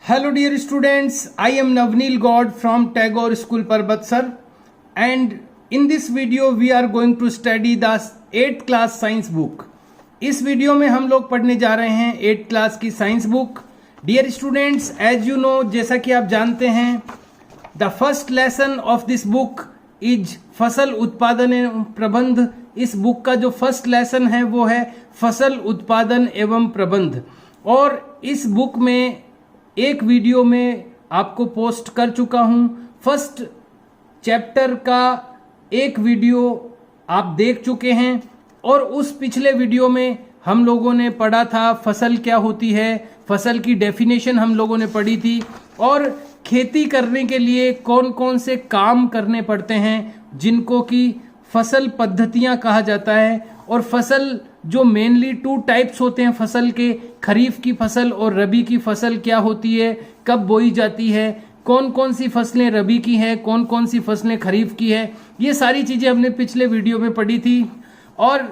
Hello dear students, I am Navneel God from Tagore School Parbatsar, and in this video we are going to study the 8th class science book. इस video में हम लोग पढ़ने जा रहे हैं 8th class की science book. Dear students, as you know, जैसा कि आप जानते हैं, the first lesson of this book is फसल उत्पादन एवं प्रबंध. इस बुक का जो फर्स्ट लेसन है वो है फसल उत्पादन एवं प्रबंध. और इस बुक में एक वीडियो में आपको पोस्ट कर चुका हूं. फर्स्ट चैप्टर का एक वीडियो आप देख चुके हैं और उस पिछले वीडियो में हम लोगों ने पढ़ा था फसल क्या होती है, फसल की डेफिनेशन हम लोगों ने पढ़ी थी, और खेती करने के लिए कौन कौन से काम करने पड़ते हैं जिनको कि फसल पद्धतियां कहा जाता है. और फसल जो मेनली 2 टाइप्स होते हैं फसल के, खरीफ की फसल और रबी की फसल क्या होती है, कब बोई जाती है, कौन कौन सी फसलें रबी की है, कौन कौन सी फसलें खरीफ की है, ये सारी चीजें हमने पिछले वीडियो में पढ़ी थी. और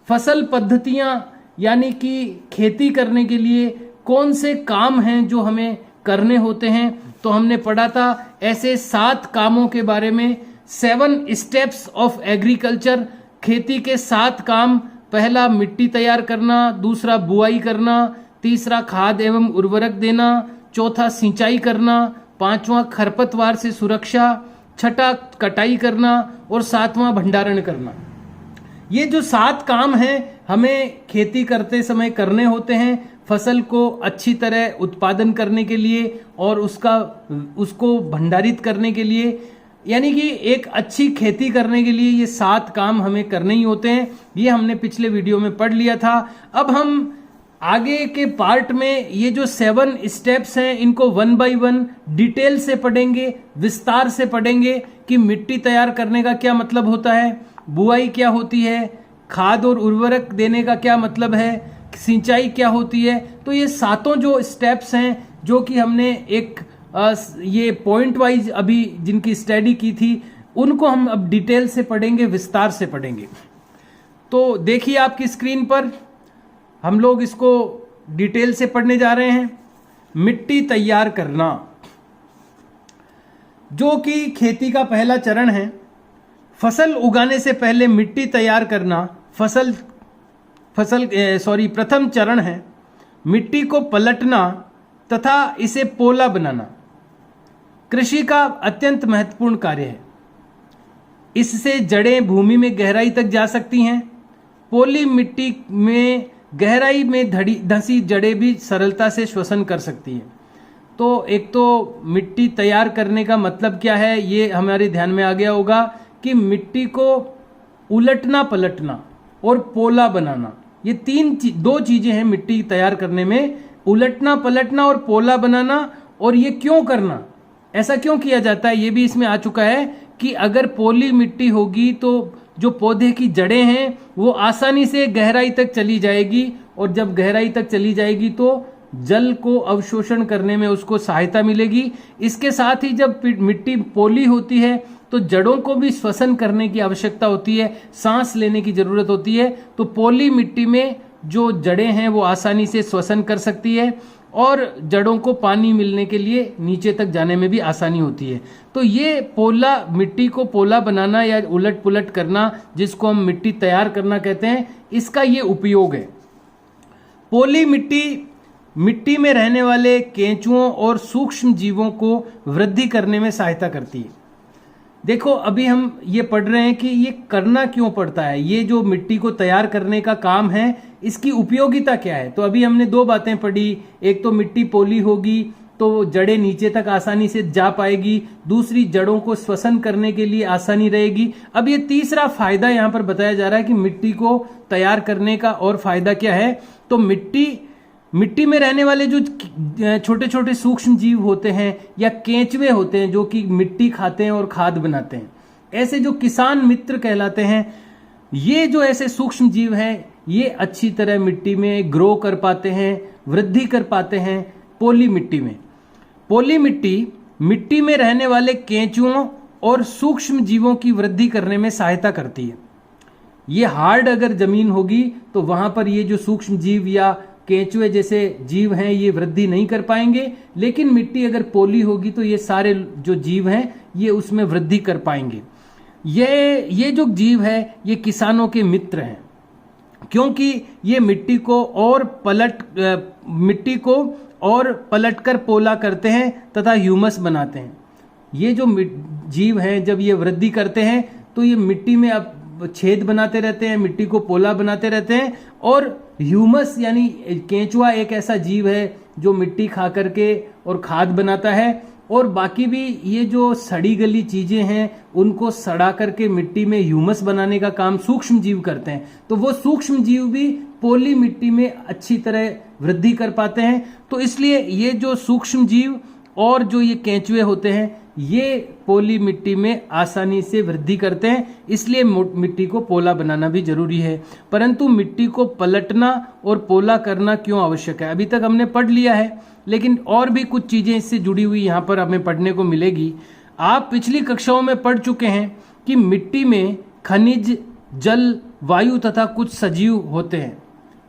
फसल पद्धतियां यानी कि खेती करने के लिए कौन से काम हैं जो हमें करने होते हैं, तो हमने पढ़ा था ऐसे 7 कामों के बारे में. 7 स्टेप्स ऑफ एग्रीकल्चर, खेती के 7 काम. पहला मिट्टी तैयार करना, दूसरा बुआई करना, तीसरा खाद एवं उर्वरक देना, चौथा सिंचाई करना, पांचवा खरपतवार से सुरक्षा, छठा कटाई करना और 7वां भंडारण करना. ये जो 7 काम हैं हमें खेती करते समय करने होते हैं फसल को अच्छी तरह उत्पादन करने के लिए और उसको भंडारित करने के लिए, यानी कि एक अच्छी खेती करने के लिए ये 7 काम हमें करने ही होते हैं. ये हमने पिछले वीडियो में पढ़ लिया था. अब हम आगे के पार्ट में ये जो 7 स्टेप्स हैं इनको 1 बाय 1 डिटेल से पढ़ेंगे, विस्तार से पढ़ेंगे कि मिट्टी तैयार करने का क्या मतलब होता है, बुआई क्या होती है, खाद और उर्वरक देने का क्या मतलब है, सिंचाई क्या होती है. तो ये 7 जो स्टेप्स हैं जो कि हमने एक ये पॉइंट वाइज अभी जिनकी स्टडी की थी उनको हम अब डिटेल से पढ़ेंगे, विस्तार से पढ़ेंगे. तो देखिए आपकी स्क्रीन पर हम लोग इसको डिटेल से पढ़ने जा रहे हैं. मिट्टी तैयार करना, जो कि खेती का पहला चरण है. फसल उगाने से पहले मिट्टी तैयार करना प्रथम चरण है. मिट्टी को पलटना तथा इसे पोला बनाना कृषि का अत्यंत महत्वपूर्ण कार्य है. इससे जड़ें भूमि में गहराई तक जा सकती हैं. पोली मिट्टी में गहराई में धंसी जड़ें भी सरलता से श्वसन कर सकती हैं. तो एक तो मिट्टी तैयार करने का मतलब क्या है ये हमारे ध्यान में आ गया होगा कि मिट्टी को उलटना पलटना और पोला बनाना, ये 2 चीजें हैं मिट्टी तैयार करने में. उलटना पलटना और पोला बनाना. और ये क्यों करना, ऐसा क्यों किया जाता है, ये भी इसमें आ चुका है कि अगर पोली मिट्टी होगी तो जो पौधे की जड़ें हैं वो आसानी से गहराई तक चली जाएगी, और जब गहराई तक चली जाएगी तो जल को अवशोषण करने में उसको सहायता मिलेगी. इसके साथ ही जब मिट्टी पोली होती है तो जड़ों को भी श्वसन करने की आवश्यकता होती है, सांस लेने की जरूरत होती है. तो पोली मिट्टी में जो जड़ें हैं वो आसानी से श्वसन कर सकती है और जड़ों को पानी मिलने के लिए नीचे तक जाने में भी आसानी होती है. तो ये पोला, मिट्टी को पोला बनाना या उलट पुलट करना, जिसको हम मिट्टी तैयार करना कहते हैं, इसका ये उपयोग है. पोली मिट्टी में रहने वाले केंचुओं और सूक्ष्म जीवों को वृद्धि करने में सहायता करती है. देखो अभी हम ये पढ़ रहे हैं कि ये करना क्यों पड़ता है, ये जो मिट्टी को तैयार करने का काम है इसकी उपयोगिता क्या है. तो अभी हमने 2 बातें पढ़ी. एक तो मिट्टी पोली होगी तो जड़ें नीचे तक आसानी से जा पाएगी, दूसरी जड़ों को श्वसन करने के लिए आसानी रहेगी. अब ये तीसरा फायदा यहाँ पर बताया जा रहा है कि मिट्टी को तैयार करने का और फायदा क्या है. तो मिट्टी में रहने वाले जो छोटे छोटे सूक्ष्म जीव होते हैं या केंचुए होते हैं जो कि मिट्टी खाते हैं और खाद बनाते हैं, ऐसे जो किसान मित्र कहलाते हैं, ये जो ऐसे सूक्ष्म जीव हैं ये अच्छी तरह मिट्टी में ग्रो कर पाते हैं, वृद्धि कर पाते हैं पोली मिट्टी में. पोली मिट्टी में रहने वाले केंचुओं और सूक्ष्म जीवों की वृद्धि करने में सहायता करती है. ये हार्ड अगर जमीन होगी तो वहां पर ये जो सूक्ष्म जीव या केंचुए जैसे जीव हैं ये वृद्धि नहीं कर पाएंगे, लेकिन मिट्टी अगर पोली होगी तो ये सारे जो जीव हैं ये उसमें वृद्धि कर पाएंगे। ये जो जीव है ये किसानों के मित्र हैं, क्योंकि ये मिट्टी को और पलटकर पोला करते हैं तथा ह्यूमस बनाते हैं। ये जो जीव हैं जब ये वृद्धि करते हैं तो ये मिट्टी में अब छेद बनाते रहते हैं, मिट्टी को पोला बनाते रहते हैं, और ह्यूमस यानी केंचुआ एक ऐसा जीव है जो मिट्टी खा करके और खाद बनाता है, और बाकी भी ये जो सड़ी गली चीजें हैं उनको सड़ा करके मिट्टी में ह्यूमस बनाने का काम सूक्ष्म जीव करते हैं। तो वो सूक्ष्म जीव भी पोली मिट्टी में अच्छी तरह वृद्धि कर पाते हैं। तो इसलिए ये जो सूक्ष्म जीव और जो ये केंचुए होते हैं ये पोली मिट्टी में आसानी से वृद्धि करते हैं, इसलिए मिट्टी को पोला बनाना भी जरूरी है। परंतु मिट्टी को पलटना और पोला करना क्यों आवश्यक है, अभी तक हमने पढ़ लिया है, लेकिन और भी कुछ चीजें इससे जुड़ी हुई यहाँ पर हमें पढ़ने को मिलेगी। आप पिछली कक्षाओं में पढ़ चुके हैं कि मिट्टी में खनिज, जल, वायु तथा कुछ सजीव होते हैं।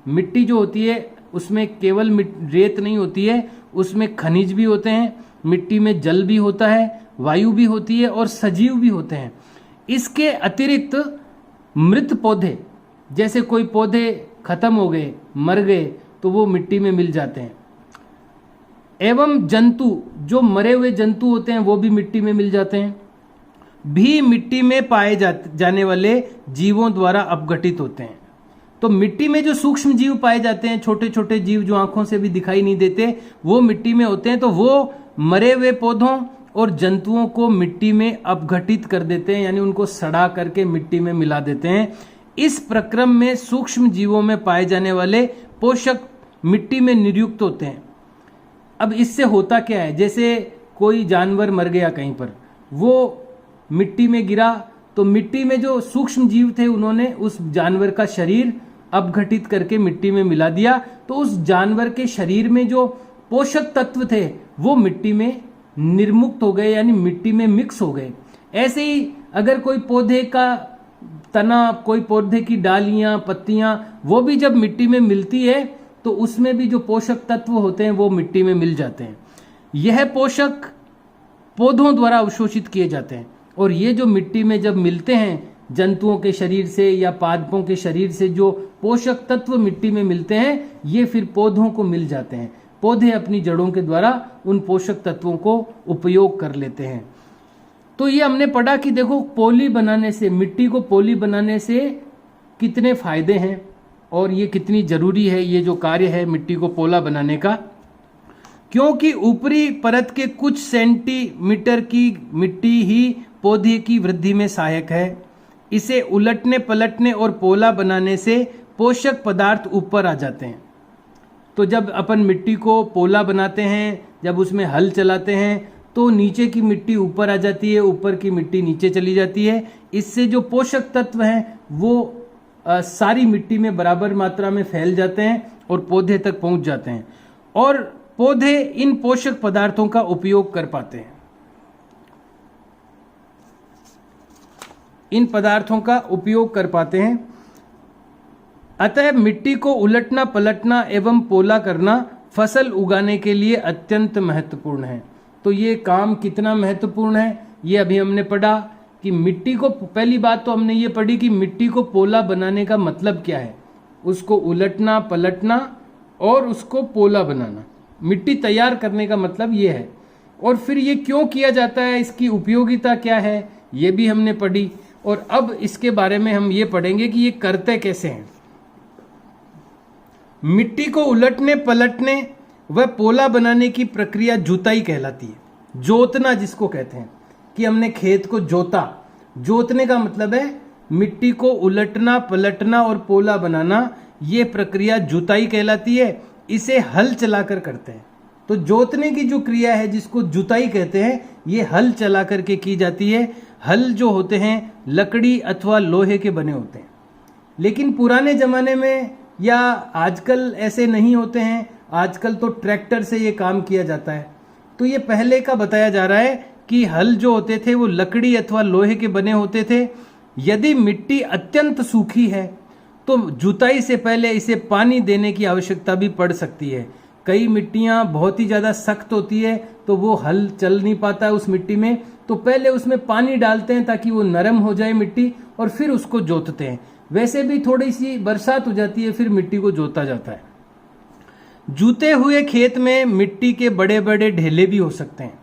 मिट्टी जो होती है उसमें केवल रेत नहीं होती है, उसमें खनिज भी होते हैं, मिट्टी में जल भी होता है, वायु भी होती है और सजीव भी होते हैं। इसके अतिरिक्त मृत पौधे, जैसे कोई पौधे खत्म हो गए, मर गए, तो वो मिट्टी में मिल जाते हैं। एवं जंतु, जो मरे हुए जंतु होते हैं वो भी मिट्टी में मिल जाते हैं, भी मिट्टी में पाए जाने वाले जीवों द्वारा अपघटित होते हैं। तो मिट्टी में जो सूक्ष्म जीव पाए जाते हैं, छोटे छोटे जीव जो आंखों से भी दिखाई नहीं देते, वो मिट्टी में होते हैं। तो वो मरे हुए पौधों और जंतुओं को मिट्टी में अपघटित कर देते हैं, यानी उनको सड़ा करके मिट्टी में मिला देते हैं। इस प्रक्रम में सूक्ष्म जीवों में पाए जाने वाले पोषक मिट्टी में नियुक्त होते हैं। अब इससे होता क्या है, जैसे कोई जानवर मर गया कहीं पर, वो मिट्टी में गिरा, तो मिट्टी में जो सूक्ष्म जीव थे उन्होंने उस जानवर का शरीर अपघटित करके मिट्टी में मिला दिया, तो उस जानवर के शरीर में जो पोषक तत्व थे वो मिट्टी में निर्मुक्त हो गए, यानी मिट्टी में मिक्स हो गए। ऐसे ही अगर कोई पौधे का तना, कोई पौधे की डालियां, पत्तियां, वो भी जब मिट्टी में मिलती है तो उसमें भी जो पोषक तत्व होते हैं वो मिट्टी में मिल जाते हैं। यह पोषक पौधों द्वारा अवशोषित किए जाते हैं, और ये जो मिट्टी में जब मिलते हैं जंतुओं के शरीर से या पादपों के शरीर से जो पोषक तत्व मिट्टी में मिलते हैं ये फिर पौधों को मिल जाते हैं। पौधे अपनी जड़ों के द्वारा उन पोषक तत्वों को उपयोग कर लेते हैं। तो ये हमने पढ़ा कि देखो पोली बनाने से, मिट्टी को पोली बनाने से कितने फायदे हैं और ये कितनी जरूरी है, ये जो कार्य है मिट्टी को पोला बनाने का। क्योंकि ऊपरी परत के कुछ सेंटीमीटर की मिट्टी ही पौधे की वृद्धि में सहायक है। इसे उलटने पलटने और पोला बनाने से पोषक पदार्थ ऊपर आ जाते हैं। तो जब अपन मिट्टी को पोला बनाते हैं, जब उसमें हल चलाते हैं, तो नीचे की मिट्टी ऊपर आ जाती है, ऊपर की मिट्टी नीचे चली जाती है। इससे जो पोषक तत्व हैं वो सारी मिट्टी में बराबर मात्रा में फैल जाते हैं और पौधे तक पहुंच जाते हैं, और पौधे इन पोषक पदार्थों का उपयोग कर पाते हैं। इन पदार्थों का उपयोग कर पाते हैं। अतः मिट्टी को उलटना पलटना एवं पोला करना फसल उगाने के लिए अत्यंत महत्वपूर्ण है। तो ये काम कितना महत्वपूर्ण है ये अभी हमने पढ़ा कि मिट्टी को, पहली बात तो हमने ये पढ़ी कि मिट्टी को पोला बनाने का मतलब क्या है, उसको उलटना पलटना और उसको पोला बनाना, मिट्टी तैयार करने का मतलब ये है। और फिर ये क्यों किया जाता है, इसकी उपयोगिता क्या है, ये भी हमने पढ़ी। और अब इसके बारे में हम ये पढ़ेंगे कि ये करते कैसे हैं। मिट्टी को उलटने पलटने व पोला बनाने की प्रक्रिया जुताई कहलाती है। जोतना जिसको कहते हैं कि हमने खेत को जोता, जोतने का मतलब है मिट्टी को उलटना पलटना और पोला बनाना, ये प्रक्रिया जुताई कहलाती है। इसे हल चलाकर करते हैं। तो जोतने की जो क्रिया है जिसको जुताई कहते हैं, ये हल चला करके की जाती है। हल जो होते हैं लकड़ी अथवा लोहे के बने होते हैं, लेकिन पुराने जमाने में या आजकल ऐसे नहीं होते हैं। आजकल तो ट्रैक्टर से ये काम किया जाता है। तो ये पहले का बताया जा रहा है कि हल जो होते थे वो लकड़ी अथवा लोहे के बने होते थे। यदि मिट्टी अत्यंत सूखी है तो जुताई से पहले इसे पानी देने की आवश्यकता भी पड़ सकती है। कई मिट्टियां बहुत ही ज़्यादा सख्त होती है तो वो हल चल नहीं पाता है उस मिट्टी में, तो पहले उसमें पानी डालते हैं ताकि वो नरम हो जाए मिट्टी, और फिर उसको जोतते हैं। वैसे भी थोड़ी सी बरसात हो जाती है, फिर मिट्टी को जोता जाता है। जूते हुए खेत में मिट्टी के बड़े बड़े ढेले भी हो सकते हैं।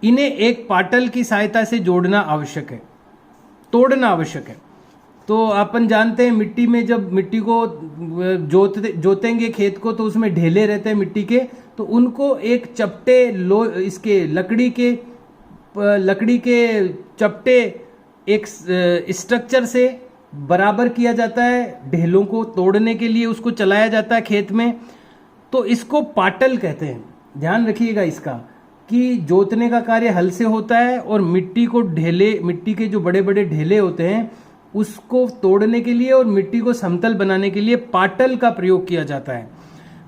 इन्हें एक पाटल की सहायता से जोड़ना आवश्यक है, तोड़ना आवश्यक है। तो अपन जानते हैं मिट्टी में जब मिट्टी को जोतेंगे खेत को, तो उसमें ढेले रहते हैं मिट्टी के, तो उनको एक चपटे इसके लकड़ी के चपटे एक स्ट्रक्चर से बराबर किया जाता है। ढेलों को तोड़ने के लिए उसको चलाया जाता है खेत में, तो इसको पाटल कहते हैं। ध्यान रखिएगा इसका कि जोतने का कार्य हल से होता है, और मिट्टी के जो बड़े बड़े ढेले होते हैं उसको तोड़ने के लिए और मिट्टी को समतल बनाने के लिए पाटल का प्रयोग किया जाता है।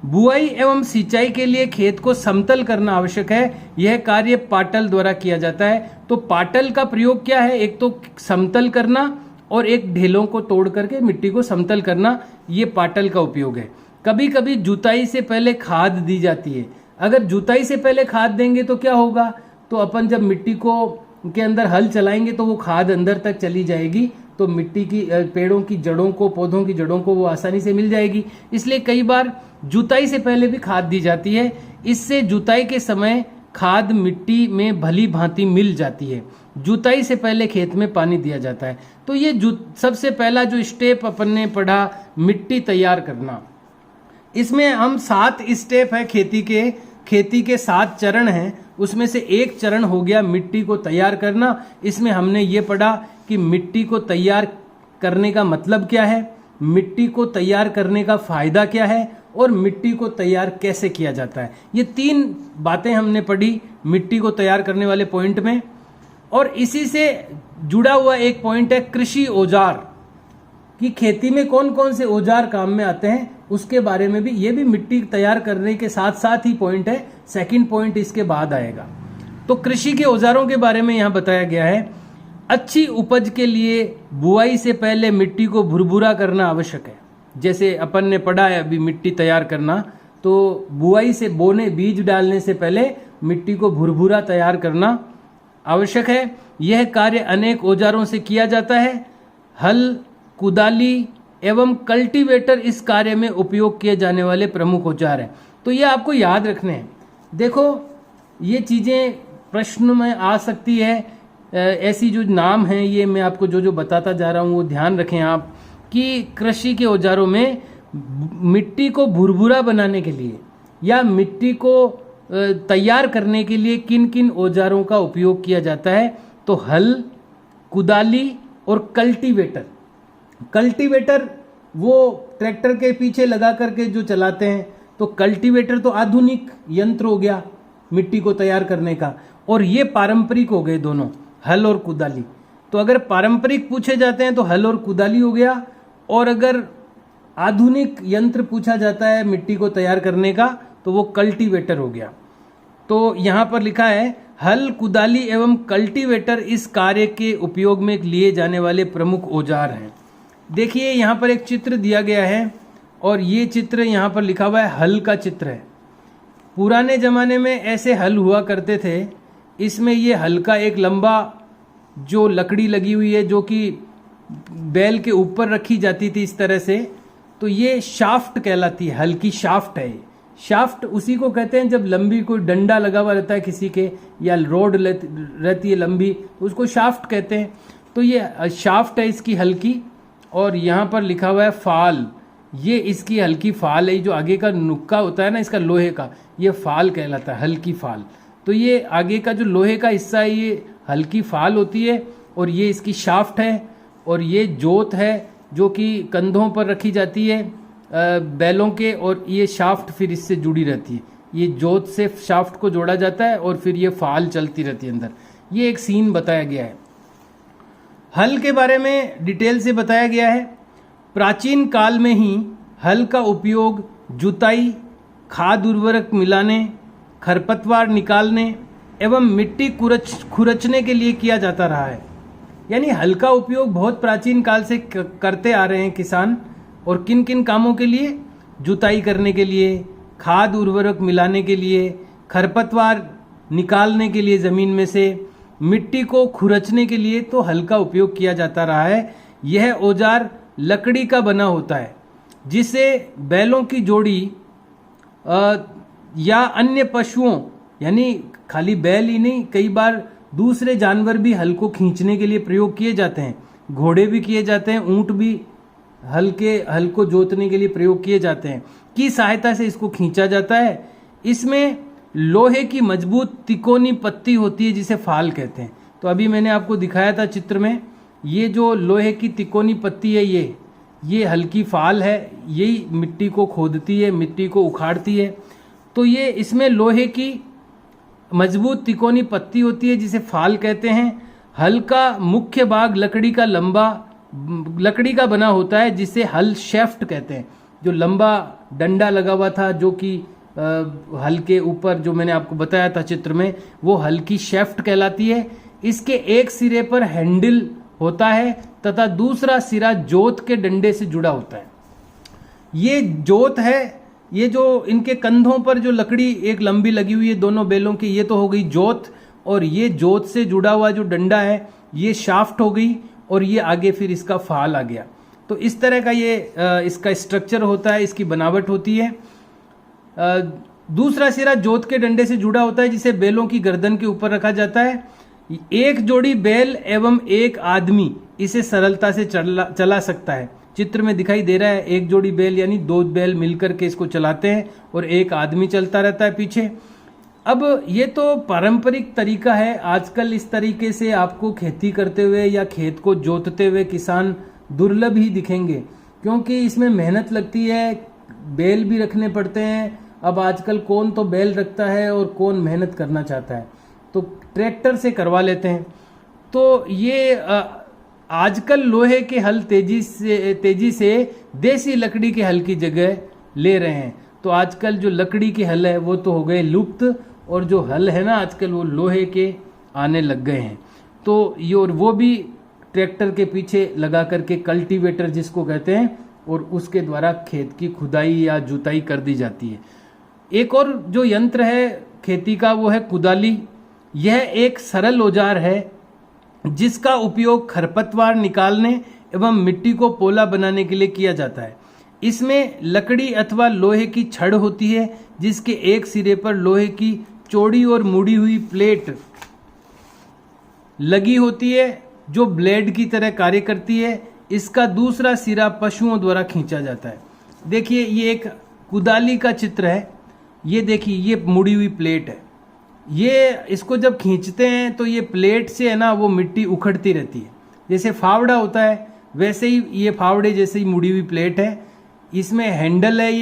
बुआई एवं सिंचाई के लिए खेत को समतल करना आवश्यक है। यह कार्य पाटल द्वारा किया जाता है। तो पाटल का प्रयोग क्या है? एक तो समतल करना और एक ढेलों को तोड़ करके मिट्टी को समतल करना, ये पाटल का उपयोग है। कभी कभी जुताई से पहले खाद दी जाती है। अगर जुताई से पहले खाद देंगे तो क्या होगा? तो अपन जब मिट्टी को के अंदर हल चलाएंगे तो वो खाद अंदर तक चली जाएगी, तो मिट्टी की पेड़ों की जड़ों को, पौधों की जड़ों को वो आसानी से मिल जाएगी। इसलिए कई बार जुताई से पहले भी खाद दी जाती है। इससे जुताई के समय खाद मिट्टी में भली भांति मिल जाती है। जुताई से पहले खेत में पानी दिया जाता है। तो ये सबसे पहला जो स्टेप अपन ने पढ़ा, मिट्टी तैयार करना। इसमें हम 7 स्टेप है खेती के 7 चरण हैं। उसमें से एक चरण हो गया मिट्टी को तैयार करना। इसमें हमने ये पढ़ा कि मिट्टी को तैयार करने का मतलब क्या है, मिट्टी को तैयार करने का फायदा क्या है, और मिट्टी को तैयार कैसे किया जाता है। ये 3 बातें हमने पढ़ी मिट्टी को तैयार करने वाले पॉइंट में। और इसी से जुड़ा हुआ एक पॉइंट है कृषि औजार, कि खेती में कौन कौन से औजार काम में आते हैं, उसके बारे में भी, ये भी मिट्टी तैयार करने के साथ साथ ही पॉइंट है। सेकंड पॉइंट इसके बाद आएगा। तो कृषि के औजारों के बारे में यहां बताया गया है। अच्छी उपज के लिए बुआई से पहले मिट्टी को भुरभुरा करना आवश्यक है। जैसे अपन ने पढ़ा है अभी मिट्टी तैयार करना, तो बुआई से बीज डालने से पहले मिट्टी को भुरभुरा तैयार करना आवश्यक है। यह कार्य अनेक औजारों से किया जाता है। हल, कुदाली एवं कल्टीवेटर इस कार्य में उपयोग किए जाने वाले प्रमुख औजार हैं। तो ये आपको याद रखने हैं। देखो, ये चीजें प्रश्न में आ सकती है। ऐसी जो नाम है, ये मैं आपको जो बताता जा रहा हूँ वो ध्यान रखें आप, कि कृषि के औजारों में मिट्टी को भुरभुरा बनाने के लिए या मिट्टी को तैयार करने के लिए किन किन औजारों का उपयोग किया जाता है। तो हल, कुदाली और कल्टीवेटर। कल्टीवेटर वो ट्रैक्टर के पीछे लगा करके जो चलाते हैं, तो कल्टीवेटर तो आधुनिक यंत्र हो गया मिट्टी को तैयार करने का, और ये पारंपरिक हो गए दोनों, हल और कुदाली। तो अगर पारंपरिक पूछे जाते हैं तो हल और कुदाली हो गया, और अगर आधुनिक यंत्र पूछा जाता है मिट्टी को तैयार करने का तो वो कल्टीवेटर हो गया। तो यहाँ पर लिखा है हल, कुदाली एवं कल्टीवेटर इस कार्य के उपयोग में लिए जाने वाले प्रमुख औजार हैं। देखिए यहाँ पर एक चित्र दिया गया है, और ये चित्र यहाँ पर लिखा हुआ है हल का चित्र है। पुराने जमाने में ऐसे हल हुआ करते थे। इसमें ये हल का एक लंबा जो लकड़ी लगी हुई है, जो कि बैल के ऊपर रखी जाती थी इस तरह से, तो ये शाफ्ट कहलाती है। हल की शाफ्ट है। शाफ्ट उसी को कहते हैं जब लंबी कोई डंडा लगा हुआ रहता है किसी के, या रोड रहती है लंबी, तो उसको शाफ्ट कहते हैं। तो ये शाफ्ट है इसकी हल की, और यहाँ पर लिखा हुआ है फाल। ये इसकी हल्की फाल है। जो आगे का नुक्का होता है ना इसका लोहे का, ये फाल कहलाता है, हल्की फाल। तो ये आगे का जो लोहे का हिस्सा है ये हल्की फाल होती है, और ये इसकी शाफ्ट है। और ये जोत है जो कि कंधों पर रखी जाती है बैलों के, और ये शाफ्ट फिर इससे जुड़ी रहती है। ये जोत से शाफ्ट को जोड़ा जाता है और फिर ये फाल चलती रहती है अंदर। ये एक सीन बताया गया है। हल के बारे में डिटेल से बताया गया है। प्राचीन काल में ही हल का उपयोग जुताई, खाद उर्वरक मिलाने, खरपतवार निकालने एवं मिट्टी खुरचने के लिए किया जाता रहा है। यानी हल का उपयोग बहुत प्राचीन काल से करते आ रहे हैं किसान। और किन किन कामों के लिए? जुताई करने के लिए, खाद उर्वरक मिलाने के लिए, खरपतवार निकालने के लिए ज़मीन में से, मिट्टी को खुरचने के लिए तो हल का उपयोग किया जाता रहा है। यह औजार लकड़ी का बना होता है जिसे बैलों की जोड़ी या अन्य पशुओं, यानी खाली बैल ही नहीं, कई बार दूसरे जानवर भी हल को खींचने के लिए प्रयोग किए जाते हैं। घोड़े भी किए जाते हैं, ऊंट भी हल को जोतने के लिए प्रयोग किए जाते हैं, की सहायता से इसको खींचा जाता है। इसमें लोहे की मजबूत तिकोनी पत्ती होती है जिसे फाल कहते हैं। तो अभी मैंने आपको दिखाया था चित्र में, ये जो लोहे की तिकोनी पत्ती है ये हल्की फाल है, यही मिट्टी को खोदती है, मिट्टी को उखाड़ती है। तो ये इसमें लोहे की मजबूत तिकोनी पत्ती होती है जिसे फाल कहते हैं। हल का मुख्य भाग लकड़ी का बना होता है जिसे हल शेफ्ट कहते हैं। जो लंबा डंडा लगा हुआ था जो कि हल के ऊपर, जो मैंने आपको बताया था चित्र में, वो हल की शेफ्ट कहलाती है। इसके एक सिरे पर हैंडल होता है तथा दूसरा सिरा जोत के डंडे से जुड़ा होता है। ये जोत है, ये जो इनके कंधों पर जो लकड़ी एक लंबी लगी हुई है दोनों बैलों की, ये तो हो गई जोत, और ये जोत से जुड़ा हुआ जो डंडा है ये शाफ्ट हो गई, और ये आगे फिर इसका फाल आ गया। तो इस तरह का ये इसका स्ट्रक्चर होता है, इसकी बनावट होती है। दूसरा सिरा जोत के डंडे से जुड़ा होता है जिसे बैलों की गर्दन के ऊपर रखा जाता है। एक जोड़ी बैल एवं एक आदमी इसे सरलता से चला सकता है। चित्र में दिखाई दे रहा है, एक जोड़ी बैल यानी दो बैल मिलकर के इसको चलाते हैं और एक आदमी चलता रहता है पीछे। अब ये तो पारंपरिक तरीका है। आजकल इस तरीके से आपको खेती करते हुए या खेत को जोतते हुए किसान दुर्लभ ही दिखेंगे, क्योंकि इसमें मेहनत लगती है, बैल भी रखने पड़ते हैं। अब आजकल कौन तो बैल रखता है और कौन मेहनत करना चाहता है, तो ट्रैक्टर से करवा लेते हैं। तो ये आजकल लोहे के हल तेजी से देसी लकड़ी के हल की जगह ले रहे हैं। तो आजकल जो लकड़ी के हल है वो तो हो गए लुप्त, और जो हल है ना आजकल वो लोहे के आने लग गए हैं। तो ये, और वो भी ट्रैक्टर के पीछे लगा करके, कल्टीवेटर जिसको कहते हैं, और उसके द्वारा खेत की खुदाई या जुताई कर दी जाती है। एक और जो यंत्र है खेती का वो है कुदाली। यह एक सरल औजार है जिसका उपयोग खरपतवार निकालने एवं मिट्टी को पोला बनाने के लिए किया जाता है। इसमें लकड़ी अथवा लोहे की छड़ होती है जिसके एक सिरे पर लोहे की चौड़ी और मुड़ी हुई प्लेट लगी होती है जो ब्लेड की तरह कार्य करती है। इसका दूसरा सिरा पशुओं द्वारा खींचा जाता है। देखिए ये एक कुदाली का चित्र है। ये देखिए ये मुड़ी हुई प्लेट है। ये इसको जब खींचते हैं तो ये प्लेट से है ना वो मिट्टी उखड़ती रहती है। जैसे फावड़ा होता है वैसे ही ये फावड़े जैसे ही मुड़ी हुई प्लेट है। इसमें हैंडल है,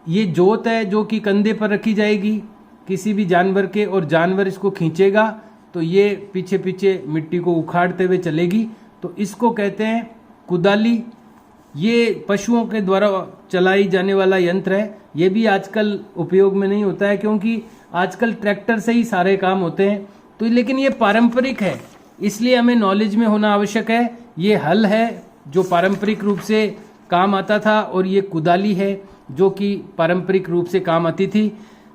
ये जोत है जो कि कंधे पर रखी जाएगी किसी भी जानवर के, और जानवर इसको खींचेगा तो ये पीछे पीछे मिट्टी को उखाड़ते हुए चलेगी। तो इसको कहते हैं कुदाली। ये पशुओं के द्वारा चलाई जाने वाला यंत्र है। ये भी आजकल उपयोग में नहीं होता है क्योंकि आजकल ट्रैक्टर से ही सारे काम होते हैं। तो लेकिन ये पारंपरिक है, इसलिए हमें नॉलेज में होना आवश्यक है। ये हल है जो पारंपरिक रूप से काम आता था, और ये कुदाली है जो कि पारंपरिक रूप से काम आती थी।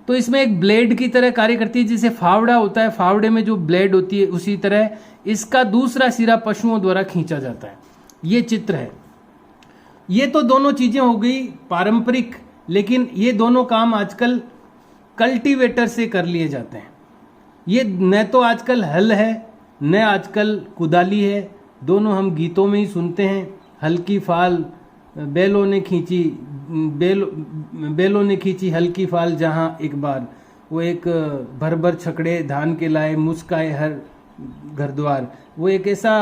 तो इसमें एक ब्लेड की तरह कार्य करती है, जैसे फावड़ा होता है, फावड़े में जो ब्लेड होती है उसी तरह इसका दूसरा सिरा पशुओं द्वारा खींचा जाता है। ये चित्र है। ये तो दोनों चीजें हो गई पारंपरिक, लेकिन ये दोनों काम आजकल कल्टीवेटर से कर लिए जाते हैं। ये न तो आजकल हल है न आजकल कुदाली है। दोनों हम गीतों में ही सुनते हैं। हल की फाल बैलों ने खींची हल की फाल जहाँ एक बार, वो एक भर भर छकड़े धान के लाए मुस्काए हर घर द्वार। वो एक ऐसा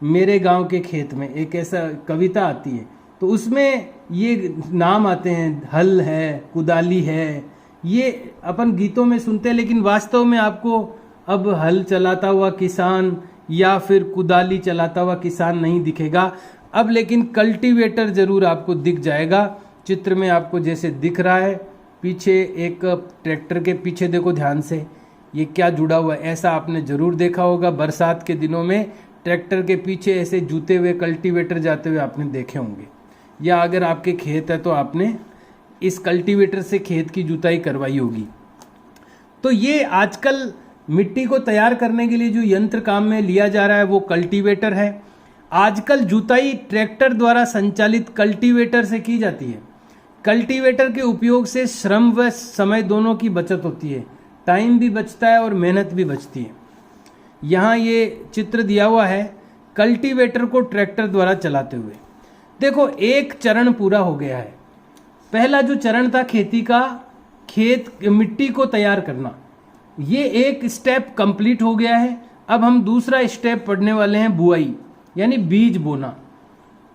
मेरे गांव के खेत में एक ऐसा कविता आती है, तो उसमें ये नाम आते हैं, हल है, कुदाली है। ये अपन गीतों में सुनते हैं, लेकिन वास्तव में आपको अब हल चलाता हुआ किसान या फिर कुदाली चलाता हुआ किसान नहीं दिखेगा अब, लेकिन कल्टीवेटर जरूर आपको दिख जाएगा। चित्र में आपको जैसे दिख रहा है, पीछे एक ट्रैक्टर के पीछे देखो ध्यान से, ये क्या जुड़ा हुआ है, ऐसा आपने जरूर देखा होगा। बरसात के दिनों में ट्रैक्टर के पीछे ऐसे जूते हुए कल्टीवेटर जाते हुए आपने देखे होंगे। या अगर आपके खेत है तो आपने इस कल्टीवेटर से खेत की जुताई करवाई होगी। तो ये आजकल मिट्टी को तैयार करने के लिए जो यंत्र काम में लिया जा रहा है वो कल्टीवेटर है। आजकल जुताई ट्रैक्टर द्वारा संचालित कल्टीवेटर से की जाती है। कल्टीवेटर के उपयोग से श्रम व समय दोनों की बचत होती है, टाइम भी बचता है और मेहनत भी बचती है। यहाँ ये चित्र दिया हुआ है कल्टीवेटर को ट्रैक्टर द्वारा चलाते हुए। देखो एक चरण पूरा हो गया है। पहला जो चरण था खेती का, खेत मिट्टी को तैयार करना, ये एक स्टेप कंप्लीट हो गया है। अब हम दूसरा स्टेप पढ़ने वाले हैं बुआई, यानी बीज बोना।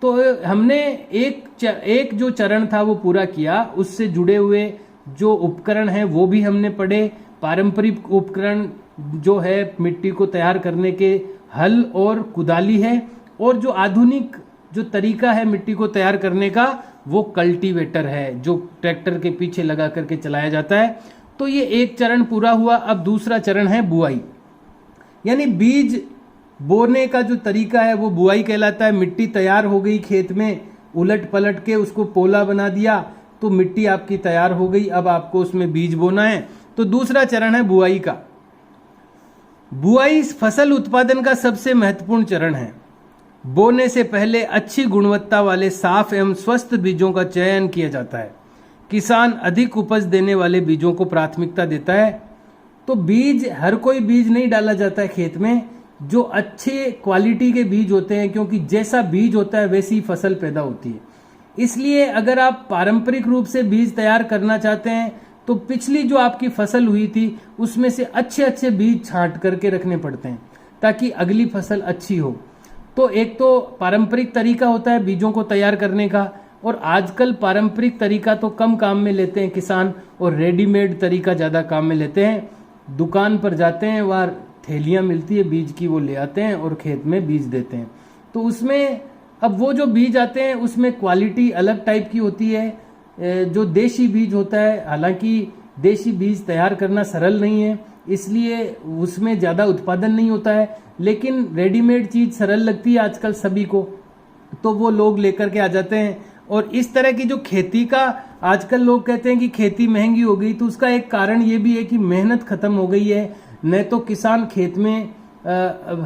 तो हमने एक जो चरण था वो पूरा किया, उससे जुड़े हुए जो उपकरण हैं वो भी हमने पढ़े। पारंपरिक उपकरण जो है मिट्टी को तैयार करने के हल और कुदाली है, और जो आधुनिक जो तरीका है मिट्टी को तैयार करने का वो कल्टीवेटर है, जो ट्रैक्टर के पीछे लगा करके चलाया जाता है। तो ये एक चरण पूरा हुआ। अब दूसरा चरण है बुआई, यानी बीज बोने का जो तरीका है वो बुआई कहलाता है। मिट्टी तैयार हो गई, खेत में उलट पलट के उसको पोला बना दिया तो मिट्टी आपकी तैयार हो गई। अब आपको उसमें बीज बोना है, तो दूसरा चरण है बुआई का। बुआई फसल उत्पादन का सबसे महत्वपूर्ण चरण है। बोने से पहले अच्छी गुणवत्ता वाले साफ एवं स्वस्थ बीजों का चयन किया जाता है। किसान अधिक उपज देने वाले बीजों को प्राथमिकता देता है। तो बीज, हर कोई बीज नहीं डाला जाता है खेत में, जो अच्छे क्वालिटी के बीज होते हैं, क्योंकि जैसा बीज होता है वैसी फसल पैदा होती है। इसलिए अगर आप पारंपरिक रूप से बीज तैयार करना चाहते हैं तो पिछली जो आपकी फसल हुई थी उसमें से अच्छे अच्छे बीज छांट करके रखने पड़ते हैं ताकि अगली फसल अच्छी हो। तो एक तो पारंपरिक तरीका होता है बीजों को तैयार करने का, और आजकल पारंपरिक तरीका तो कम काम में लेते हैं किसान, और रेडीमेड तरीका ज़्यादा काम में लेते हैं। दुकान पर जाते हैं, वहाँ थैलियाँ मिलती है बीज की, वो ले आते हैं और खेत में बीज देते हैं। तो उसमें अब वो जो बीज आते हैं उसमें क्वालिटी अलग टाइप की होती है। जो देशी बीज होता है, हालांकि देशी बीज तैयार करना सरल नहीं है, इसलिए उसमें ज़्यादा उत्पादन नहीं होता है, लेकिन रेडीमेड चीज़ सरल लगती है आजकल सभी को, तो वो लोग लेकर के आ जाते हैं। और इस तरह की जो खेती का, आजकल लोग कहते हैं कि खेती महंगी हो गई, तो उसका एक कारण ये भी है कि मेहनत खत्म हो गई है। न तो किसान खेत में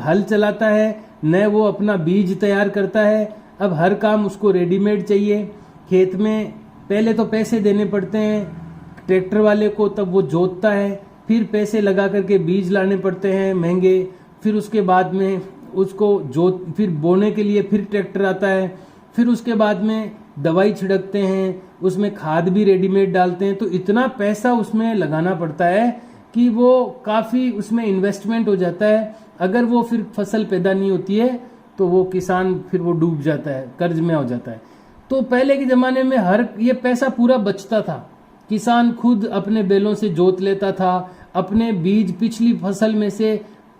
हल चलाता है, न वो अपना बीज तैयार करता है। अब हर काम उसको रेडीमेड चाहिए। खेत में पहले तो पैसे देने पड़ते हैं ट्रैक्टर वाले को, तब वो जोतता है, फिर पैसे लगा करके बीज लाने पड़ते हैं महंगे, फिर उसके बाद में उसको फिर बोने के लिए फिर ट्रैक्टर आता है, फिर उसके बाद में दवाई छिड़कते हैं, उसमें खाद भी रेडीमेड डालते हैं। तो इतना पैसा उसमें लगाना पड़ता है कि वो काफ़ी उसमें इन्वेस्टमेंट हो जाता है। अगर वो फिर फसल पैदा नहीं होती है तो वो किसान फिर वो डूब जाता है, कर्ज में हो जाता है। तो पहले के ज़माने में ये पैसा पूरा बचता था। किसान खुद अपने बैलों से जोत लेता था, अपने बीज पिछली फसल में से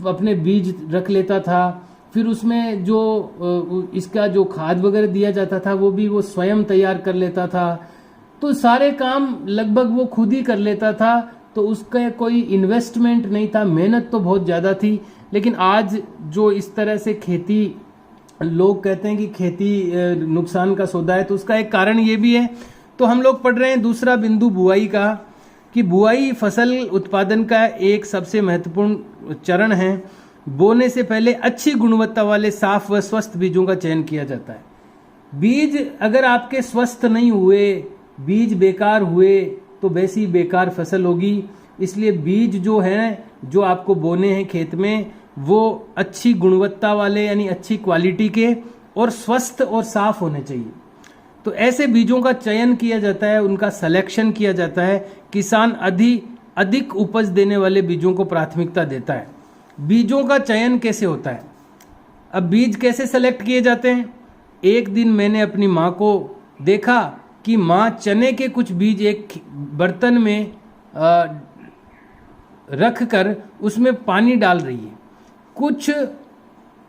अपने बीज रख लेता था, फिर उसमें जो इसका जो खाद वगैरह दिया जाता था वो भी वो स्वयं तैयार कर लेता था। तो सारे काम लगभग वो खुद ही कर लेता था, तो उसका कोई इन्वेस्टमेंट नहीं था। मेहनत तो बहुत ज़्यादा थी, लेकिन आज जो इस तरह से खेती, लोग कहते हैं कि खेती नुकसान का सौदा है, तो उसका एक कारण ये भी है। तो हम लोग पढ़ रहे हैं दूसरा बिंदु बुआई का, कि बुआई फसल उत्पादन का एक सबसे महत्वपूर्ण चरण है। बोने से पहले अच्छी गुणवत्ता वाले साफ व स्वस्थ बीजों का चयन किया जाता है। बीज अगर आपके स्वस्थ नहीं हुए, बीज बेकार हुए, तो वैसी बेकार फसल होगी। इसलिए बीज जो है, जो आपको बोने हैं खेत में, वो अच्छी गुणवत्ता वाले यानी अच्छी क्वालिटी के और स्वस्थ और साफ होने चाहिए। तो ऐसे बीजों का चयन किया जाता है, उनका सिलेक्शन किया जाता है। किसान अधिक उपज देने वाले बीजों को प्राथमिकता देता है। बीजों का चयन कैसे होता है? अब बीज कैसे सेलेक्ट किए जाते हैं? एक दिन मैंने अपनी माँ को देखा कि माँ चने के कुछ बीज एक बर्तन में रख कर उसमें पानी डाल रही है। कुछ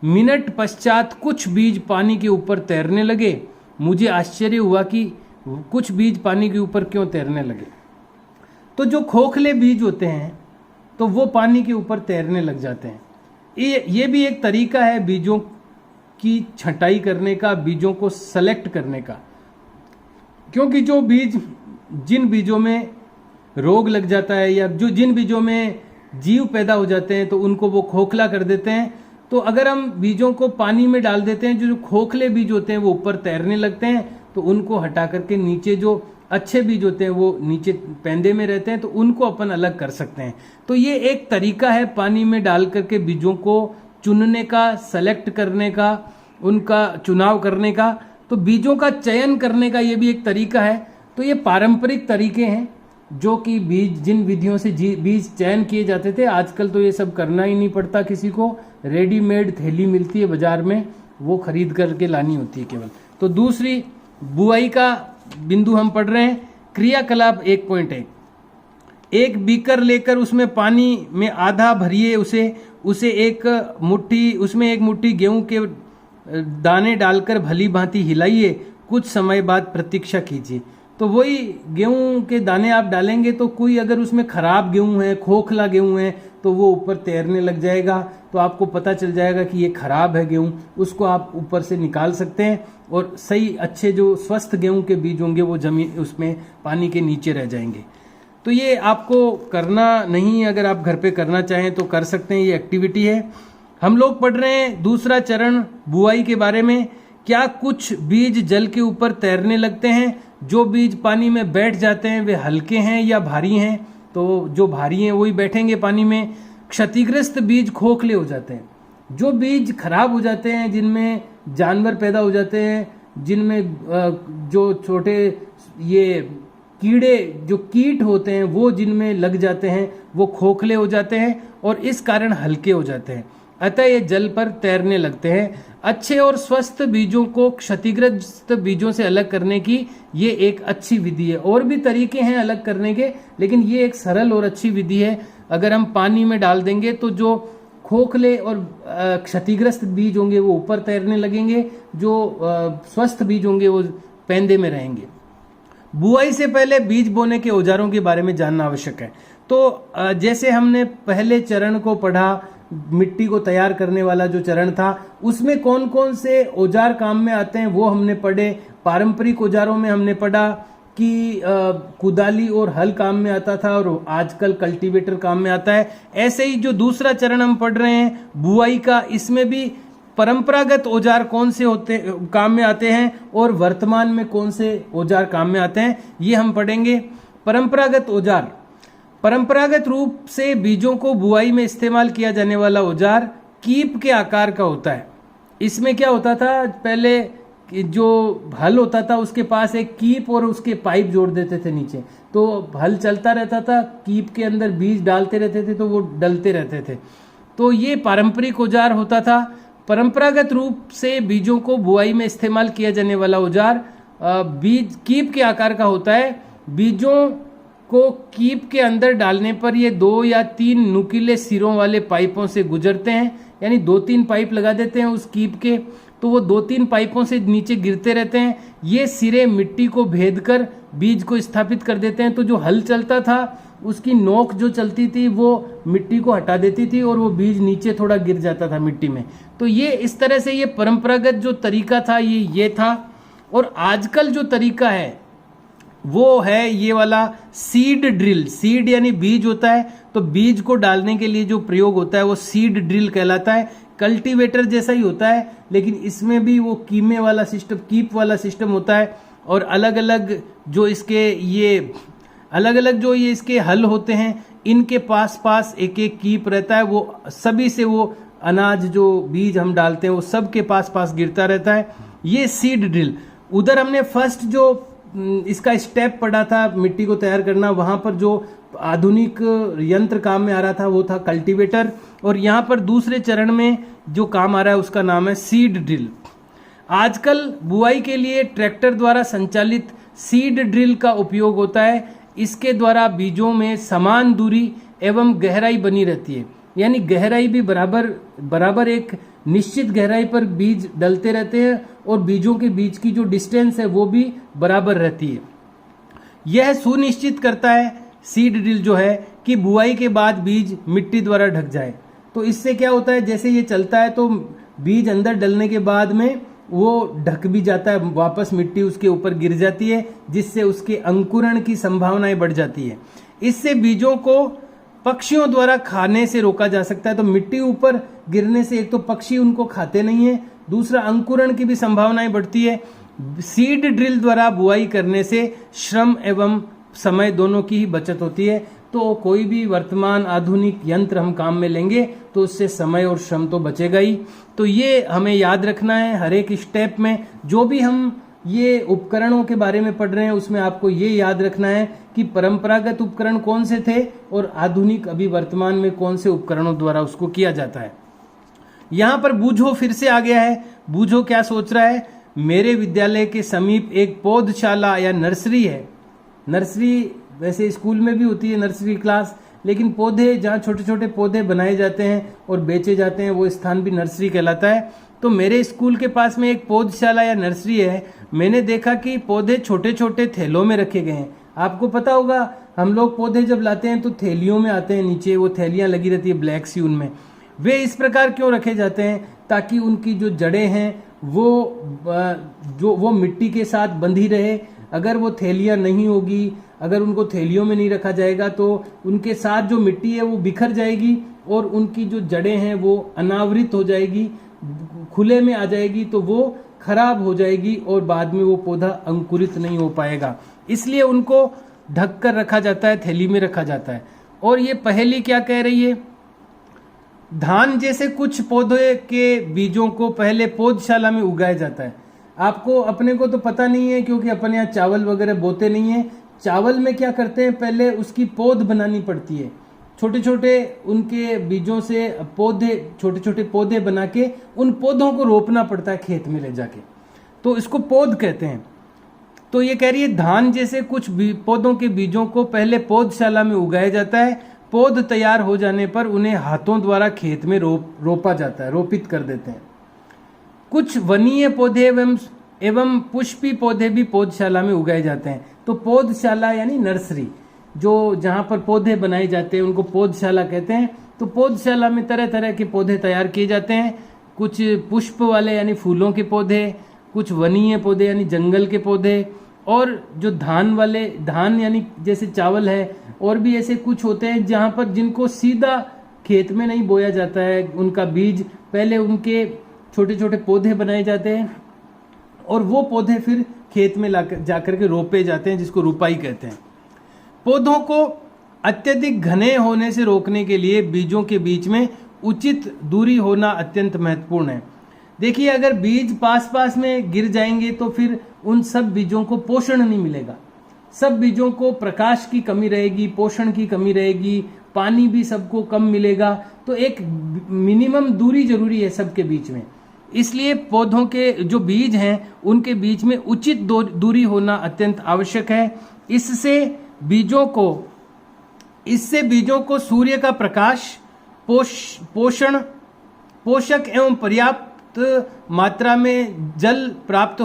मिनट पश्चात कुछ बीज पानी के ऊपर तैरने लगे। मुझे आश्चर्य हुआ कि कुछ बीज पानी के ऊपर क्यों तैरने लगे। तो जो खोखले बीज होते हैं तो वो पानी के ऊपर तैरने लग जाते हैं। ये भी एक तरीका है बीजों की छंटाई करने का, बीजों को सेलेक्ट करने का। क्योंकि जो बीज, जिन बीजों में रोग लग जाता है या जो जिन बीजों में जीव पैदा हो जाते हैं तो उनको वो खोखला कर देते हैं। तो अगर हम बीजों को पानी में डाल देते हैं, जो खोखले बीज होते हैं वो ऊपर तैरने लगते हैं, तो उनको हटा करके नीचे जो अच्छे बीज होते हैं वो नीचे पैंदे में रहते हैं, तो उनको अपन अलग कर सकते हैं। तो ये एक तरीका है पानी में डाल करके बीजों को चुनने का, सेलेक्ट करने का, उनका चुनाव करने का। तो बीजों का चयन करने का ये भी एक तरीका है। तो ये पारंपरिक तरीके हैं जो कि बीज, जिन विधियों से बीज चयन किए जाते थे, आजकल तो ये सब करना ही नहीं पड़ता किसी को। रेडीमेड थैली मिलती है बाजार में, वो खरीद करके लानी होती है केवल। तो दूसरी बुआई का बिंदु हम पढ़ रहे हैं, क्रियाकलाप 1.1। एक बीकर लेकर उसमें पानी में आधा भरिए, उसे एक मुट्ठी गेहूं के दाने डालकर भली भांति हिलाइए, कुछ समय बाद प्रतीक्षा कीजिए। तो वही गेहूं के दाने आप डालेंगे तो कोई अगर उसमें खराब गेहूं है, खोखला गेहूं है, तो वो ऊपर तैरने लग जाएगा, तो आपको पता चल जाएगा कि ये खराब है गेहूं, उसको आप ऊपर से निकाल सकते हैं और सही अच्छे जो स्वस्थ गेहूं के बीज होंगे वो जमीन उसमें पानी के नीचे रह जाएंगे। तो ये आपको करना नहीं, अगर आप घर पे करना चाहें तो कर सकते हैं, ये एक्टिविटी है। हम लोग पढ़ रहे हैं दूसरा चरण बुआई के बारे में। क्या कुछ बीज जल के ऊपर तैरने लगते हैं? जो बीज पानी में बैठ जाते हैं वे हल्के हैं या भारी हैं? तो जो भारी हैं वही बैठेंगे पानी में। क्षतिग्रस्त बीज खोखले हो जाते हैं। जो बीज खराब हो जाते हैं, जिनमें जानवर पैदा हो जाते हैं, जिनमें जो छोटे ये कीड़े, जो कीट होते हैं वो जिनमें लग जाते हैं, वो खोखले हो जाते हैं और इस कारण हल्के हो जाते हैं, अतः ये जल पर तैरने लगते हैं। अच्छे और स्वस्थ बीजों को क्षतिग्रस्त बीजों से अलग करने की ये एक अच्छी विधि है। और भी तरीके हैं अलग करने के, लेकिन ये एक सरल और अच्छी विधि है। अगर हम पानी में डाल देंगे तो जो खोखले और क्षतिग्रस्त बीज होंगे वो ऊपर तैरने लगेंगे, जो स्वस्थ बीज होंगे वो पैंदे में रहेंगे। बुआई से पहले बीज बोने के औजारों के बारे में जानना आवश्यक है। तो जैसे हमने पहले चरण को पढ़ा, मिट्टी को तैयार करने वाला जो चरण था, उसमें कौन कौन से औजार काम में आते हैं वो हमने पढ़े। पारंपरिक औजारों में हमने पढ़ा कि कुदाली और हल काम में आता था और आजकल कल्टीवेटर काम में आता है। ऐसे ही जो दूसरा चरण हम पढ़ रहे हैं बुआई का, इसमें भी परंपरागत औजार कौन से होते काम में आते हैं और वर्तमान में कौन से औजार काम में आते हैं, ये हम पढ़ेंगे। परंपरागत औजार, परंपरागत रूप से बीजों को बुआई में इस्तेमाल किया जाने वाला औजार कीप के आकार का होता है। इसमें क्या होता था, पहले जो हल होता था उसके पास एक कीप और उसके पाइप जोड़ देते थे नीचे, तो हल चलता रहता था, कीप के अंदर बीज डालते रहते थे तो वो डलते रहते थे। तो ये पारंपरिक औजार होता था। परंपरागत रूप से बीजों को बुआई में इस्तेमाल किया जाने वाला औजार बीज कीप के आकार का होता है। बीजों को कीप के अंदर डालने पर ये 2 या 3 नुकीले सिरों वाले पाइपों से गुजरते हैं, यानी 2-3 पाइप लगा देते हैं उस कीप के, तो वो 2-3 पाइपों से नीचे गिरते रहते हैं। ये सिरे मिट्टी को भेद कर बीज को स्थापित कर देते हैं। तो जो हल चलता था उसकी नोक जो चलती थी वो मिट्टी को हटा देती थी और वो बीज नीचे थोड़ा गिर जाता था मिट्टी में। तो ये इस तरह से ये परंपरागत जो तरीका था ये था। और आजकल जो तरीका है वो है ये वाला सीड ड्रिल। सीड यानी बीज होता है, तो बीज को डालने के लिए जो प्रयोग होता है वो सीड ड्रिल कहलाता है। कल्टीवेटर जैसा ही होता है, लेकिन इसमें भी वो कीप वाला सिस्टम होता है। और अलग अलग जो इसके हल होते हैं, इनके पास एक एक कीप रहता है। वो सभी से वो अनाज जो बीज हम डालते हैं वो सब के पास गिरता रहता है। ये सीड ड्रिल। उधर हमने फर्स्ट जो इसका स्टेप पढ़ा था मिट्टी को तैयार करना, वहां पर जो आधुनिक यंत्र काम में आ रहा था वो था कल्टीवेटर। और यहाँ पर दूसरे चरण में जो काम आ रहा है उसका नाम है सीड ड्रिल। आजकल बुआई के लिए ट्रैक्टर द्वारा संचालित सीड ड्रिल का उपयोग होता है। इसके द्वारा बीजों में समान दूरी एवं गहराई बनी रहती है, यानी गहराई भी बराबर एक निश्चित गहराई पर बीज डलते रहते हैं और बीजों के बीच की जो डिस्टेंस है वो भी बराबर रहती है। यह सुनिश्चित करता है सीड ड्रिल जो है कि बुआई के बाद बीज मिट्टी द्वारा ढक जाए। तो इससे क्या होता है, जैसे ये चलता है तो बीज अंदर डलने के बाद में वो ढक भी जाता है, वापस मिट्टी उसके ऊपर गिर जाती है, जिससे उसके अंकुरण की संभावनाएं बढ़ जाती है। इससे बीजों को पक्षियों द्वारा खाने से रोका जा सकता है। तो मिट्टी ऊपर गिरने से एक तो पक्षी उनको खाते नहीं है, दूसरा अंकुरण की भी संभावनाएं बढ़ती है। सीड ड्रिल द्वारा बुआई करने से श्रम एवं समय दोनों की ही बचत होती है। तो कोई भी वर्तमान आधुनिक यंत्र हम काम में लेंगे तो उससे समय और श्रम तो बचेगा ही। तो ये हमें याद रखना है हर एक स्टेप में। जो भी हम ये उपकरणों के बारे में पढ़ रहे हैं उसमें आपको ये याद रखना है कि परंपरागत उपकरण कौन से थे और आधुनिक अभी वर्तमान में कौन से उपकरणों द्वारा उसको किया जाता है। यहाँ पर बूझो फिर से आ गया है। बूझो क्या सोच रहा है, मेरे विद्यालय के समीप एक पौधशाला या नर्सरी है। नर्सरी वैसे स्कूल में भी होती है नर्सरी क्लास, लेकिन पौधे जहाँ छोटे छोटे पौधे बनाए जाते हैं और बेचे जाते हैं वो स्थान भी नर्सरी कहलाता है। तो मेरे स्कूल के पास में एक पौधशाला या नर्सरी है। मैंने देखा कि पौधे छोटे छोटे थैलों में रखे गए हैं। आपको पता होगा हम लोग पौधे जब लाते हैं तो थैलियों में आते हैं, नीचे वो थैलियां लगी रहती है ब्लैक सी, उनमें वे इस प्रकार क्यों रखे जाते हैं, ताकि उनकी जो जड़ें हैं वो मिट्टी के साथ बंधी रहे। अगर वो थैलियां नहीं होगी, अगर उनको थैलियों में नहीं रखा जाएगा तो उनके साथ जो मिट्टी है वो बिखर जाएगी और उनकी जो जड़ें हैं वो अनावृत हो जाएगी, खुले में आ जाएगी, तो वो खराब हो जाएगी और बाद में वो पौधा अंकुरित नहीं हो पाएगा। इसलिए उनको ढक कर रखा जाता है, थैली में रखा जाता है। और ये पहेली क्या कह रही है, धान जैसे कुछ पौधे के बीजों को पहले पौधशाला में उगाया जाता है। आपको अपने को तो पता नहीं है क्योंकि अपन यहाँ चावल वगैरह बोते नहीं है। चावल में क्या करते हैं, पहले उसकी पौध बनानी पड़ती है। छोटे छोटे उनके बीजों से पौधे, छोटे छोटे पौधे बना के उन पौधों को रोपना पड़ता है खेत में ले जाके, तो इसको पौध कहते हैं। तो ये कह रही है धान जैसे कुछ पौधों के बीजों को पहले पौधशाला में उगाया जाता है। पौध तैयार हो जाने पर उन्हें हाथों द्वारा खेत में रोपा जाता है, रोपित कर देते हैं। कुछ वनीय पौधे एवं पुष्पी पौधे भी पौधशाला में उगाए जाते हैं। तो पौधशाला यानी नर्सरी, जो जहां पर पौधे बनाए जाते हैं उनको पौधशाला कहते हैं। तो पौधशाला में तरह तरह के पौधे तैयार किए जाते हैं। कुछ पुष्प वाले यानी फूलों के पौधे, कुछ वनीय पौधे यानी जंगल के पौधे, और जो धान वाले, धान यानी जैसे चावल है, और भी ऐसे कुछ होते हैं जहां पर जिनको सीधा खेत में नहीं बोया जाता है, उनका बीज पहले उनके छोटे छोटे पौधे बनाए जाते हैं और वो पौधे फिर खेत में जाकर के रोपे जाते हैं, जिसको रुपाई कहते हैं। पौधों को अत्यधिक घने होने से रोकने के लिए बीजों के बीच में उचित दूरी होना अत्यंत महत्वपूर्ण है। देखिए, अगर बीज पास पास में गिर जाएंगे तो फिर उन सब बीजों को पोषण नहीं मिलेगा। सब बीजों को प्रकाश की कमी रहेगी, पोषण की कमी रहेगी, पानी भी सबको कम मिलेगा। तो एक मिनिमम दूरी जरूरी है सबके बीच में। इसलिए पौधों के जो बीज हैं उनके बीच में उचित दूरी होना अत्यंत आवश्यक है। इससे बीजों को सूर्य का प्रकाश, पोषक एवं पर्याप्त मात्रा में जल प्राप्त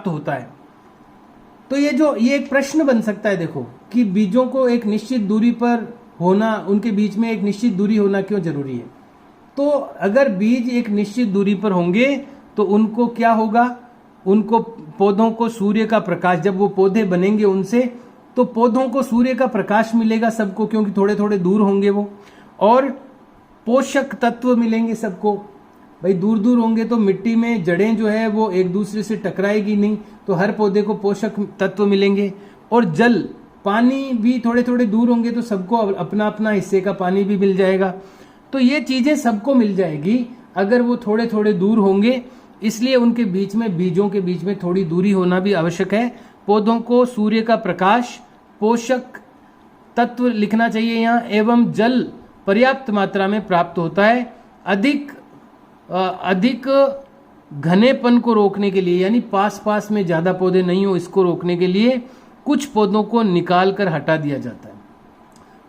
होता है। तो ये एक प्रश्न बन सकता है, देखो, कि बीजों को एक निश्चित दूरी पर होना, उनके बीच में एक निश्चित दूरी होना क्यों जरूरी है। तो अगर बीज एक निश्चित दूरी पर होंगे तो उनको क्या होगा, उनको पौधों को सूर्य का प्रकाश, जब वो पौधे बनेंगे उनसे, तो पौधों को सूर्य का प्रकाश मिलेगा सबको, क्योंकि थोड़े थोड़े दूर होंगे वो, और पोषक तत्व मिलेंगे सबको। भाई दूर दूर होंगे तो मिट्टी में जड़ें जो है वो एक दूसरे से टकराएगी नहीं, तो हर पौधे को पोषक तत्व मिलेंगे। और जल, पानी भी थोड़े थोड़े दूर होंगे तो सबको अपना अपना हिस्से का पानी भी मिल जाएगा। तो ये चीजें सबको मिल जाएगी अगर वो थोड़े थोड़े दूर होंगे। इसलिए उनके बीच में, बीजों के बीच में थोड़ी दूरी होना भी आवश्यक है। पौधों को सूर्य का प्रकाश, पोषक तत्व लिखना चाहिए यहाँ, एवं जल पर्याप्त मात्रा में प्राप्त होता है। अधिक घनेपन को रोकने के लिए, यानी पास पास में ज्यादा पौधे नहीं हो, इसको रोकने के लिए कुछ पौधों को निकाल कर हटा दिया जाता है।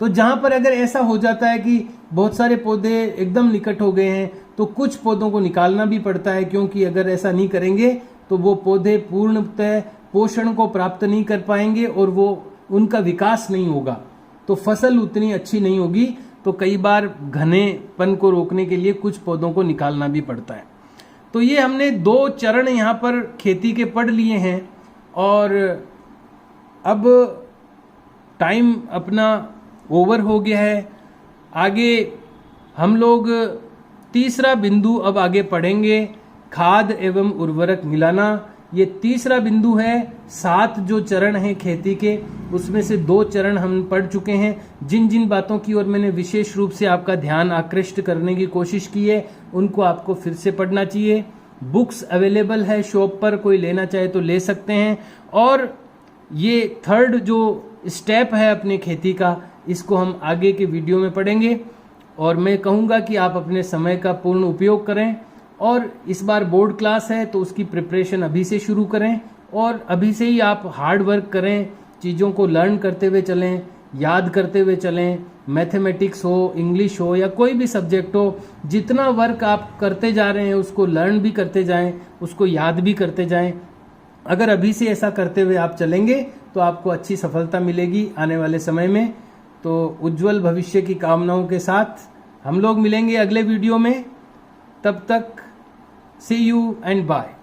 तो जहां पर अगर ऐसा हो जाता है कि बहुत सारे पौधे एकदम निकट हो गए हैं तो कुछ पौधों को निकालना भी पड़ता है, क्योंकि अगर ऐसा नहीं करेंगे तो वो पौधे पूर्णतः पोषण को प्राप्त नहीं कर पाएंगे और वो उनका विकास नहीं होगा, तो फसल उतनी अच्छी नहीं होगी। तो कई बार घनेपन को रोकने के लिए कुछ पौधों को निकालना भी पड़ता है। तो तो ये हमने 2 चरण यहाँ पर खेती के पढ़ लिए हैं और अब टाइम अपना ओवर हो गया है। आगे हम लोग तीसरा बिंदु अब आगे पढ़ेंगे, खाद एवं उर्वरक मिलाना। ये तीसरा बिंदु है। 7 जो चरण हैं खेती के, उसमें से 2 चरण हम पढ़ चुके हैं। जिन जिन बातों की ओर मैंने विशेष रूप से आपका ध्यान आकृष्ट करने की कोशिश की है, उनको आपको फिर से पढ़ना चाहिए। बुक्स अवेलेबल है शॉप पर, कोई लेना चाहे तो ले सकते हैं। और ये 3rd जो स्टेप है अपने खेती का, इसको हम आगे के वीडियो में पढ़ेंगे। और मैं कहूँगा कि आप अपने समय का पूर्ण उपयोग करें और इस बार बोर्ड क्लास है तो उसकी प्रिपरेशन अभी से शुरू करें और अभी से ही आप हार्ड वर्क करें, चीज़ों को लर्न करते हुए चलें, याद करते हुए चलें। मैथमेटिक्स हो, इंग्लिश हो या कोई भी सब्जेक्ट हो, जितना वर्क आप करते जा रहे हैं उसको लर्न भी करते जाएं, उसको याद भी करते जाएं। अगर अभी से ऐसा करते हुए आप चलेंगे तो आपको अच्छी सफलता मिलेगी आने वाले समय में। तो उज्जवल भविष्य की कामनाओं के साथ हम लोग मिलेंगे अगले वीडियो में। तब तक सी यू एंड बाय।